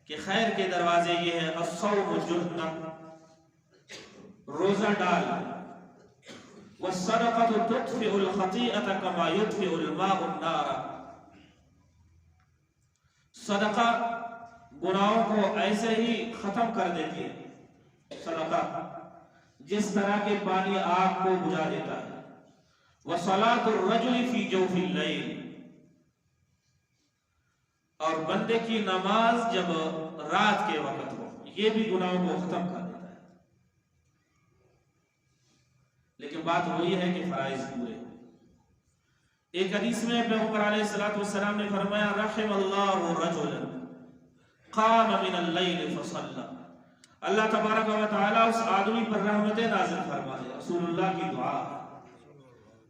کہ خیر کے دروازے یہ ہیں: الصوم جنہ، روزہ ڈال، والصدقۃ تطفئ الخطیئۃ کما یطفئ الماء النار، صدقہ گناہوں کو ایسے ہی ختم کر دیتی ہے، صدقہ جس طرح کے پانی آگ کو بجھا دیتا ہے۔ وصلاۃ الرجل فی جوف اللیل، اور بندے کی نماز جب رات کے وقت ہو، یہ بھی گناہوں کو ختم کر دیتا ہے۔ لیکن بات وہی ہے کہ فرائض پورے ہو۔ ایک حدیث میں پیغمبر علیہ السلام نے فرمایا: رحم اللہ رجلا قام من اللیل فصلی، اللہ تبارک و تعالیٰ اس آدمی پر رحمت نازل فرمائے۔ رسول اللہ کی دعا،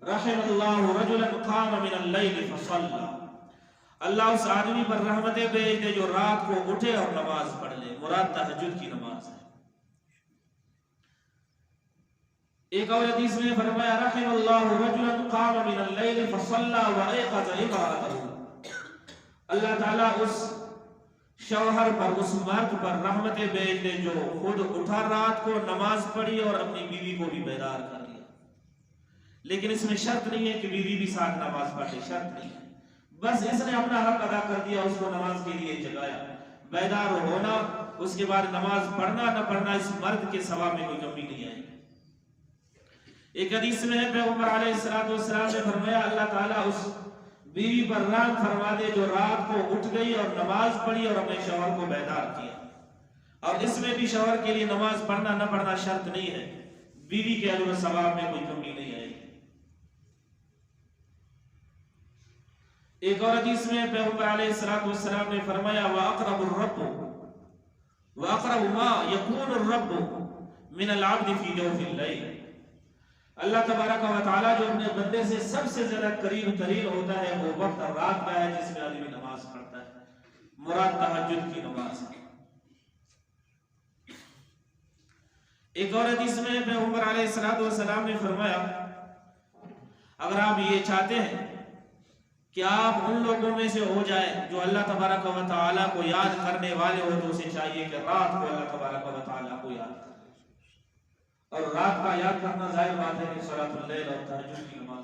رحم اللہ رجلا قام من اللیل فصلی، اللہ اس آدمی پر رحمتیں بھیج دے جو رات کو اٹھے اور نماز پڑھ لے، مراد تہجد کی نماز ہے۔ ایک اور حدیث میں فرمایا: رحم اللہ رجلا قام من اللیل فصلی وایقظ امرأته، اللہ تعالیٰ اس شوہر پر، اس مرد پر رحمتیں بھیج دے جو خود اٹھا رات کو، نماز پڑھی اور اپنی بیوی کو بھی بیدار کر لیا۔ لیکن اس میں شرط نہیں ہے کہ بیوی بھی ساتھ نماز پڑھے، شرط نہیں ہے، بس اس نے اپنا حق ادا کر دیا، اس کو نماز کے لیے جگایا۔ بیدار ہونا، اس کے بعد نماز پڑھنا نہ پڑھنا، اس مرد کے ثواب میں کوئی کمی نہیں آئی۔ ایک حدیث میں پیغمبر علیہ السلام نے فرمایا: اللہ تعالیٰ اس بیوی پر رحم فرما دے جو رات کو اٹھ گئی اور نماز پڑھی اور اپنے شوہر کو بیدار کیا۔ اور اس میں بھی شوہر کے لیے نماز پڑھنا نہ پڑھنا شرط نہیں ہے، بیوی کے اجر و ثواب میں کوئی کمی نہیں آئی۔ ایک اور حدیث میں پیغمبر علیہ السلام نے فرمایا: وَأَقْرَبُ الرَّبُّ وَأَقْرَبُ مَا يَكُونُ الرَّبُّ مِنَ الْعَبْدِ فِي جَوْفِ اللَّيْلِ، اللہ تبارک و تعالیٰ جو اپنے بندے سے سب سے زیادہ قریب ترین ہوتا ہے وہ وقت اور رات کا ہے جس میں آدمی نماز پڑھتا ہے، مراد تہجد کی نماز ہے۔ ایک اور حدیث میں پیغمبر علیہ السلام نے فرمایا: اگر آپ یہ چاہتے ہیں کہ آپ ان لوگوں میں سے ہو جائیں جو اللہ تبارک و تعالیٰ کو یاد کرنے والے ہو، تو اسے چاہیے کہ رات کو اللہ تبارک و تعالیٰ کو یاد کرے، اور رات کا یاد کرنا ظاہر بات ہے کہ صلاۃ اللیل اور تہجد کی نماز